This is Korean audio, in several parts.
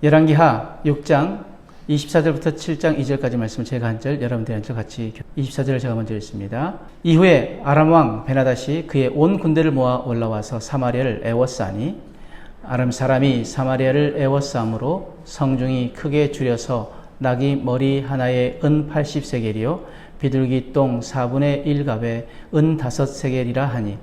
열왕기하 6장 24절부터 7장 2절까지 말씀을 제가 한 절, 여러분들이 한 절 같이 24절을 제가 먼저 읽습니다. 이후에 아람 왕 베나닷이 그의 온 군대를 모아 올라와서 사마리아를 애워싸니 아람 사람이 사마리아를 애워싸므로 성중이 크게 줄여서 나귀 머리 하나에 은 80세겔이요 비둘기 똥 4분의 1갑에 은 5세겔이라 하니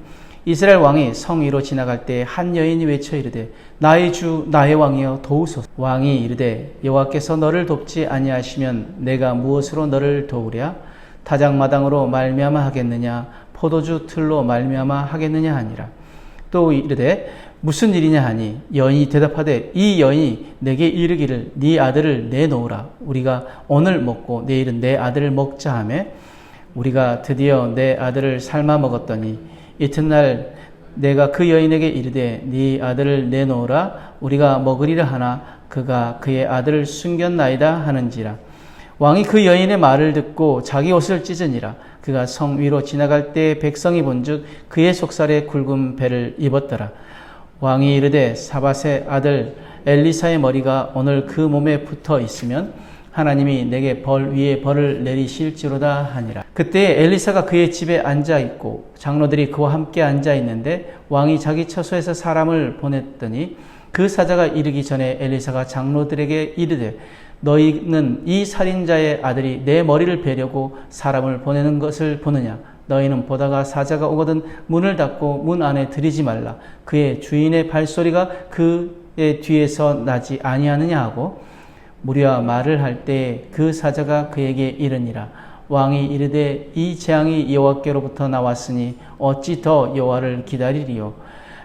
이스라엘 왕이 성 위로 지나갈 때 한 여인이 외쳐 이르되 나의 주 나의 왕이여 도우소서. 왕이 이르되 여호와께서 너를 돕지 아니하시면 내가 무엇으로 너를 도우랴? 타작마당으로 말미암아 하겠느냐 포도주 틀로 말미암아 하겠느냐 하니라. 또 이르되 무슨 일이냐 하니 여인이 대답하되 이 여인이 내게 이르기를 네 아들을 내놓으라. 우리가 오늘 먹고 내일은 내 아들을 먹자 하매 우리가 드디어 내 아들을 삶아 먹었더니 이튿날 내가 그 여인에게 이르되 네 아들을 내놓으라. 우리가 먹으리라 하나 그가 그의 아들을 숨겼나이다 하는지라. 왕이 그 여인의 말을 듣고 자기 옷을 찢으니라. 그가 성 위로 지나갈 때 백성이 본즉 그의 속살에 굵은 배를 입었더라. 왕이 이르되 사밧의 아들 엘리사의 머리가 오늘 그 몸에 붙어 있으면 하나님이 내게 벌 위에 벌을 내리실지로다 하니라. 그때 엘리사가 그의 집에 앉아 있고 장로들이 그와 함께 앉아 있는데 왕이 자기 처소에서 사람을 보냈더니 그 사자가 이르기 전에 엘리사가 장로들에게 이르되 너희는 이 살인자의 아들이 내 머리를 베려고 사람을 보내는 것을 보느냐? 너희는 보다가 사자가 오거든 문을 닫고 문 안에 들이지 말라. 그의 주인의 발소리가 그의 뒤에서 나지 아니하느냐 하고 무리와 말을 할 때 그 사자가 그에게 이르니라. 왕이 이르되 이 재앙이 여호와께로부터 나왔으니 어찌 더 여호와를 기다리리요?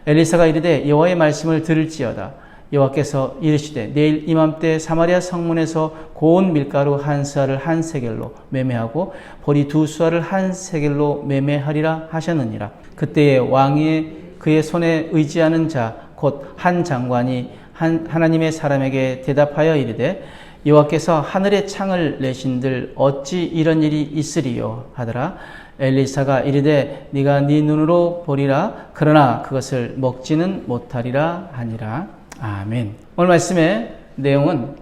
엘리사가 이르되 여호와의 말씀을 들을지어다. 여호와께서 이르시되 내일 이맘때 사마리아 성문에서 고운 밀가루 한 수알을 한 세겔로 매매하고 보리 두 수알을 한 세겔로 매매하리라 하셨느니라. 그때에 왕이 그의 손에 의지하는 자 곧 한 장관이 하나님의 사람에게 대답하여 이르되 여호와께서 하늘의 창을 내신들 어찌 이런 일이 있으리요 하더라. 엘리사가 이르되 네가 네 눈으로 보리라. 그러나 그것을 먹지는 못하리라 하니라. 아멘. 오늘 말씀의 내용은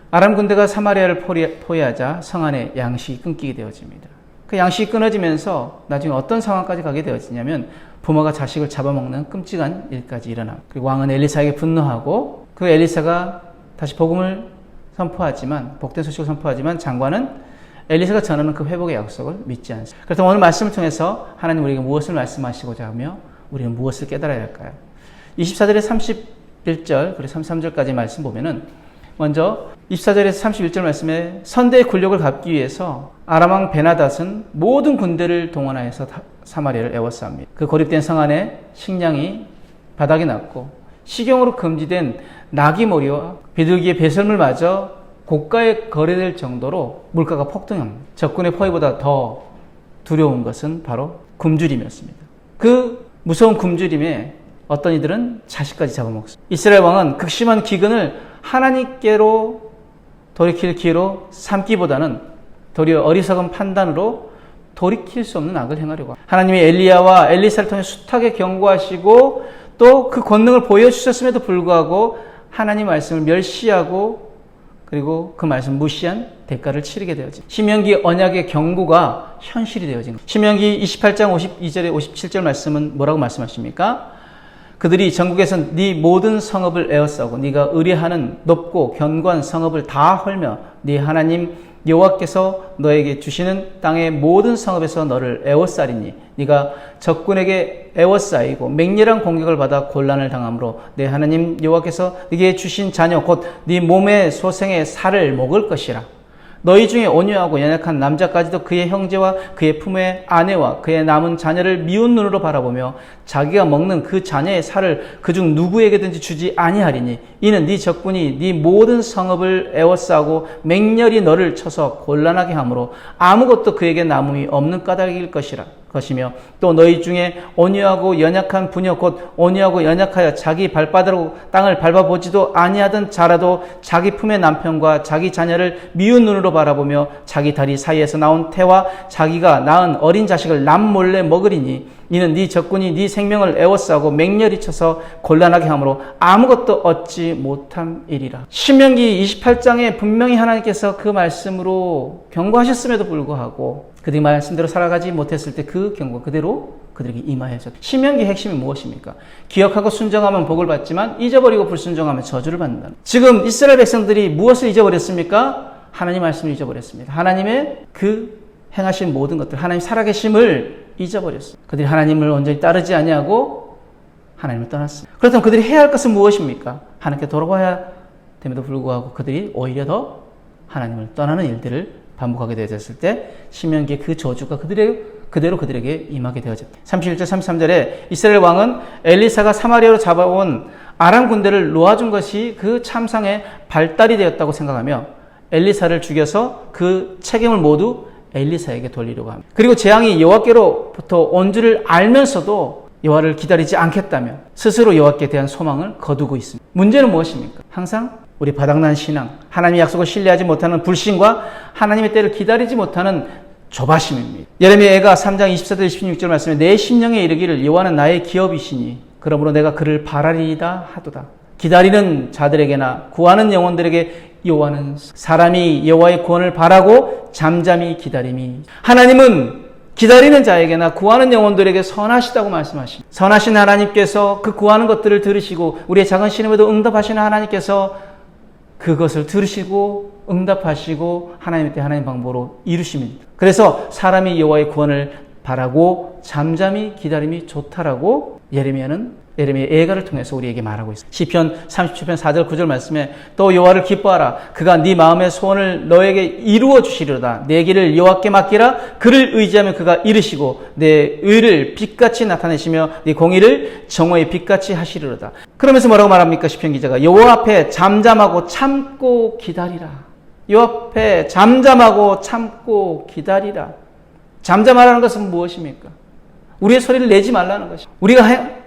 아람 군대가 사마리아를 포위하자 성 안에 양식이 끊기게 되어집니다. 그 양식이 끊어지면서 나중에 어떤 상황까지 가게 되어지냐면 부모가 자식을 잡아먹는 끔찍한 일까지 일어나. 그리고 왕은 엘리사에게 분노하고 그 엘리사가 다시 복음을 선포하지만 복된 소식을 선포하지만 장관은 엘리사가 전하는 그 회복의 약속을 믿지 않습니다. 그렇다면 오늘 말씀을 통해서 하나님 우리에게 무엇을 말씀하시고자 하며 우리는 무엇을 깨달아야 할까요? 24절에 31절 그리고 33절까지 말씀 보면은 먼저 24절에서 31절 말씀에 선대의 굴욕을 갚기 위해서 아람 왕 베나닷은 모든 군대를 동원하여서 사마리아를 애워쌉니다. 그 고립된 성 안에 식량이 바닥에 났고 식용으로 금지된 나귀 머리와 비둘기의 배설물마저 고가에 거래될 정도로 물가가 폭등합니다. 적군의 포위보다 더 두려운 것은 바로 굶주림이었습니다. 그 무서운 굶주림에 어떤 이들은 자식까지 잡아먹습니다. 이스라엘 왕은 극심한 기근을 하나님께로 돌이킬 기회로 삼기보다는 도리어 어리석은 판단으로 돌이킬 수 없는 악을 행하려고 합니다. 하나님이 엘리야와 엘리사를 통해 숱하게 경고하시고 또 그 권능을 보여주셨음에도 불구하고 하나님 말씀을 멸시하고 그리고 그 말씀 무시한 대가를 치르게 되어진 신명기 언약의 경고가 현실이 되어진 것. 신명기 28장 52절에 57절 말씀은 뭐라고 말씀하십니까? 그들이 전국에서 네 모든 성읍을 에워싸고 네가 의뢰하는 높고 견고한 성읍을 다 헐며 네 하나님 여호와께서 너에게 주시는 땅의 모든 성읍에서 너를 에워싸리니 네가 적군에게 에워싸이고 맹렬한 공격을 받아 곤란을 당함으로 내 하나님 여호와께서 네게 주신 자녀 곧 네 몸의 소생의 살을 먹을 것이라. 너희 중에 온유하고 연약한 남자까지도 그의 형제와 그의 품의 아내와 그의 남은 자녀를 미운 눈으로 바라보며 자기가 먹는 그 자녀의 살을 그중 누구에게든지 주지 아니하리니 이는 네 적군이 네 모든 성읍을 에워싸고 맹렬히 너를 쳐서 곤란하게 하므로 아무것도 그에게 남음이 없는 까닭일 것이라. 것이며 또 너희 중에 온유하고 연약한 부녀 곧 온유하고 연약하여 자기 발바닥으로 땅을 밟아보지도 아니하던 자라도 자기 품의 남편과 자기 자녀를 미운 눈으로 바라보며 자기 다리 사이에서 나온 태와 자기가 낳은 어린 자식을 남몰래 먹으리니 이는 네 적군이 네 생명을 애워싸고 맹렬히 쳐서 곤란하게 함으로 아무것도 얻지 못함이리라. 신명기 28장에 분명히 하나님께서 그 말씀으로 경고하셨음에도 불구하고 그들이 말씀대로 살아가지 못했을 때 그 경고 그대로 그들에게 임하여졌다. 신명기의 핵심이 무엇입니까? 기억하고 순종하면 복을 받지만 잊어버리고 불순종하면 저주를 받는다. 지금 이스라엘 백성들이 무엇을 잊어버렸습니까? 하나님 말씀을 잊어버렸습니다. 하나님의 그 행하신 모든 것들, 하나님 살아계심을 잊어버렸어요. 그들이 하나님을 온전히 따르지 아니하고 하나님을 떠났습니다. 그렇다면 그들이 해야 할 것은 무엇입니까? 하나님께 돌아가야 됨에도 불구하고 그들이 오히려 더 하나님을 떠나는 일들을 반복하게 되었을 때 신명기의 그 저주가 그대로 그들에게 임하게 되어졌다. 31절 33절에 이스라엘 왕은 엘리사가 사마리아로 잡아온 아람 군대를 놓아준 것이 그 참상의 발달이 되었다고 생각하며 엘리사를 죽여서 그 책임을 모두 엘리사에게 돌리려고 합니다. 그리고 재앙이 여호와께로부터 온 줄을 알면서도 여호와를 기다리지 않겠다며 스스로 여호와께 대한 소망을 거두고 있습니다. 문제는 무엇입니까? 항상 우리 바닥난 신앙, 하나님의 약속을 신뢰하지 못하는 불신과 하나님의 때를 기다리지 못하는 조바심입니다. 예레미야가 3장 24절 26절 말씀에 내 심령에 이르기를 여호와는 나의 기업이시니 그러므로 내가 그를 바라리이다 하도다. 기다리는 자들에게나 구하는 영혼들에게 여호와는 사람이 여호와의 구원을 바라고 잠잠히 기다림이. 하나님은 기다리는 자에게나 구하는 영혼들에게 선하시다고 말씀하십니다. 선하신 하나님께서 그 구하는 것들을 들으시고 우리의 작은 신음에도 응답하시는 하나님께서 그것을 들으시고 응답하시고 하나님의 때 하나님 방법으로 이루십니다. 그래서 사람이 여호와의 구원을 바라고 잠잠히 기다림이 좋다라고 예레미야의 예가를 통해서 우리에게 말하고 있습니다. 시편 37편 4절 9절 말씀에 또 여호와를 기뻐하라. 그가 네 마음의 소원을 너에게 이루어 주시리로다. 내 길을 여호와께 맡기라. 그를 의지하면 그가 이르시고 내 의를 빛같이 나타내시며 네 공의를 정오의 빛같이 하시리로다. 그러면서 뭐라고 말합니까? 시편 기자가 여호와 앞에 잠잠하고 참고 기다리라. 여호와 앞에 잠잠하고 참고 기다리라. 잠잠하라는 것은 무엇입니까? 우리의 소리를 내지 말라는 것입니다. 우리가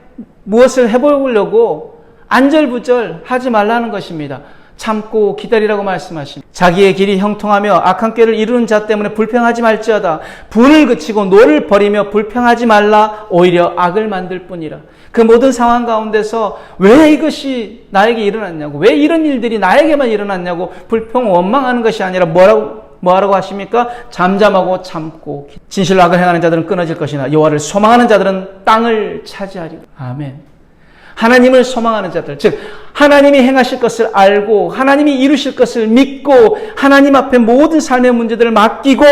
무엇을 해보려고 안절부절 하지 말라는 것입니다. 참고 기다리라고 말씀하십니다. 자기의 길이 형통하며 악한 꾀를 이루는 자 때문에 불평하지 말지어다. 분을 그치고 노를 버리며 불평하지 말라. 오히려 악을 만들 뿐이라. 그 모든 상황 가운데서 왜 이것이 나에게 일어났냐고, 왜 이런 일들이 나에게만 일어났냐고 불평 원망하는 것이 아니라 뭐하라고 하십니까? 잠잠하고 참고 진실로 악을 행하는 자들은 끊어질 것이나 여호와를 소망하는 자들은 땅을 차지하리라. 아멘. 하나님을 소망하는 자들, 즉 하나님이 행하실 것을 알고 하나님이 이루실 것을 믿고 하나님 앞에 모든 삶의 문제들을 맡기고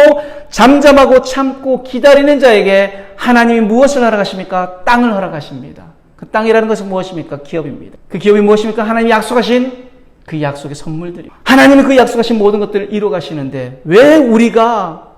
잠잠하고 참고 기다리는 자에게 하나님이 무엇을 허락하십니까? 땅을 허락하십니다. 그 땅이라는 것은 무엇입니까? 기업입니다. 그 기업이 무엇입니까? 하나님이 약속하신 그 약속의 선물들이. 하나님이 그 약속하신 모든 것들을 이루어 가시는데 왜 우리가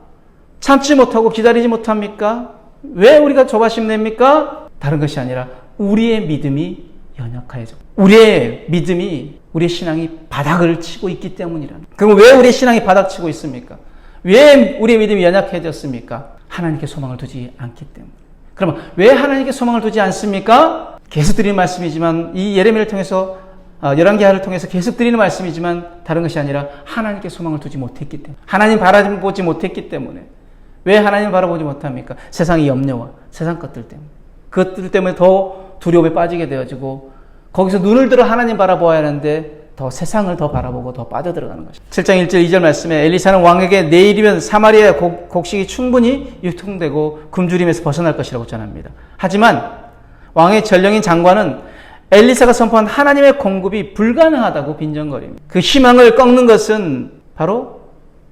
참지 못하고 기다리지 못합니까? 왜 우리가 조바심 냅니까? 다른 것이 아니라 우리의 믿음이 연약해져. 우리의 믿음이, 우리의 신앙이 바닥을 치고 있기 때문이라. 그럼 왜 우리의 신앙이 바닥치고 있습니까? 왜 우리의 믿음이 연약해졌습니까? 하나님께 소망을 두지 않기 때문에. 그러면 왜 하나님께 소망을 두지 않습니까? 계속 드리는 말씀이지만 이 예레미야를 통해서 열왕기하를 통해서 계속 드리는 말씀이지만 다른 것이 아니라 하나님께 소망을 두지 못했기 때문에, 하나님 바라보지 못했기 때문에. 왜 하나님을 바라보지 못합니까? 세상의 염려와 세상 것들 때문에. 그것들 때문에 더 두려움에 빠지게 되어지고 거기서 눈을 들어 하나님 바라보아야 하는데 더 세상을 더 바라보고 더 빠져들어가는 것입니다. 7장 1절 2절 말씀에 엘리사는 왕에게 내일이면 사마리아의 곡식이 충분히 유통되고 굶주림에서 벗어날 것이라고 전합니다. 하지만 왕의 전령인 장관은 엘리사가 선포한 하나님의 공급이 불가능하다고 빈정거립니다. 그 희망을 꺾는 것은 바로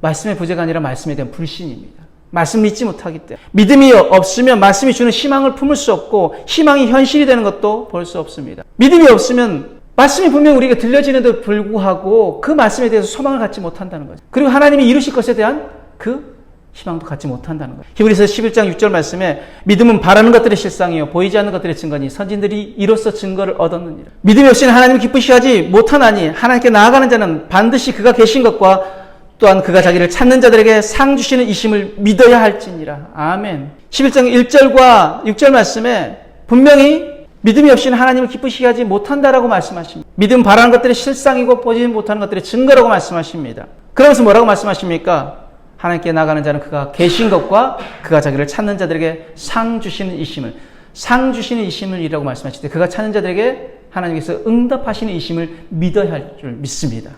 말씀의 부재가 아니라 말씀에 대한 불신입니다. 말씀 믿지 못하기 때문에. 믿음이 없으면 말씀이 주는 희망을 품을 수 없고 희망이 현실이 되는 것도 볼 수 없습니다. 믿음이 없으면 말씀이 분명 우리에게 들려지는데도 불구하고 그 말씀에 대해서 소망을 갖지 못한다는 거죠. 그리고 하나님이 이루실 것에 대한 그 희망도 갖지 못한다는 거죠. 히브리서 11장 6절 말씀에 믿음은 바라는 것들의 실상이요 보이지 않는 것들의 증거니 선진들이 이로써 증거를 얻었느니라. 믿음이 없이는 하나님을 기쁘시하지 못하나니 하나님께 나아가는 자는 반드시 그가 계신 것과 또한 그가 자기를 찾는 자들에게 상 주시는 이심을 믿어야 할지니라. 아멘. 11장 1절과 6절 말씀에 분명히 믿음이 없이는 하나님을 기쁘시게 하지 못한다라고 말씀하십니다. 믿음 바라는 것들이 실상이고 보지 못하는 것들이 증거라고 말씀하십니다. 그러면서 뭐라고 말씀하십니까? 하나님께 나가는 자는 그가 계신 것과 그가 자기를 찾는 자들에게 상 주시는 이심을, 상 주시는 이심을 이라고 말씀하실 때 그가 찾는 자들에게 하나님께서 응답하시는 이심을 믿어야 할 줄 믿습니다.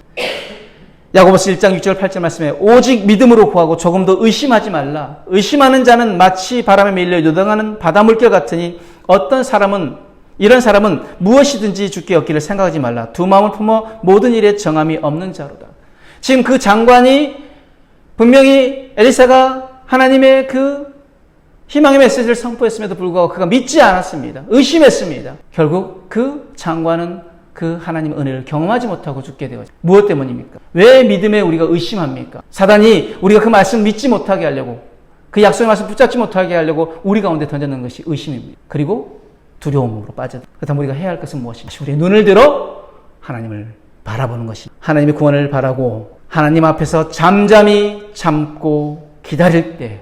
야고보서 1장 6절 8절 말씀에 오직 믿음으로 구하고 조금도 의심하지 말라. 의심하는 자는 마치 바람에 밀려 요동하는 바다 물결 같으니 이런 사람은 무엇이든지 주께 얻기를 생각하지 말라. 두 마음을 품어 모든 일에 정함이 없는 자로다. 지금 그 장관이 분명히 엘리사가 하나님의 그 희망의 메시지를 선포했음에도 불구하고 그가 믿지 않았습니다. 의심했습니다. 결국 그 장관은 그 하나님의 은혜를 경험하지 못하고 죽게 되었죠. 무엇 때문입니까? 왜 믿음에 우리가 의심합니까? 사단이 우리가 그 말씀을 믿지 못하게 하려고, 그 약속의 말씀 붙잡지 못하게 하려고 우리 가운데 던져놓은 것이 의심입니다. 그리고 두려움으로 빠져들어. 그렇다면 우리가 해야 할 것은 무엇입니까? 우리의 눈을 들어 하나님을 바라보는 것입니다. 하나님의 구원을 바라고 하나님 앞에서 잠잠히 참고 기다릴 때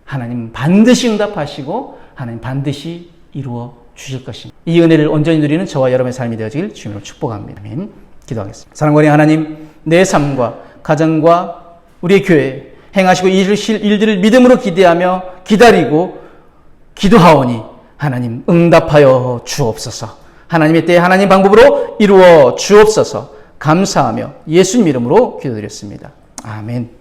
하나님 반드시 응답하시고 하나님 반드시 이루어 주실 것입니다. 이 은혜를 온전히 누리는 저와 여러분의 삶이 되어지길 주님으로 축복합니다. 아멘. 기도하겠습니다. 사랑하는 하나님, 내 삶과 가정과 우리의 교회 행하시고 이루실 일들을 믿음으로 기대하며 기다리고 기도하오니 하나님 응답하여 주옵소서. 하나님의 때에 하나님 방법으로 이루어 주옵소서. 감사하며 예수님 이름으로 기도드렸습니다. 아멘.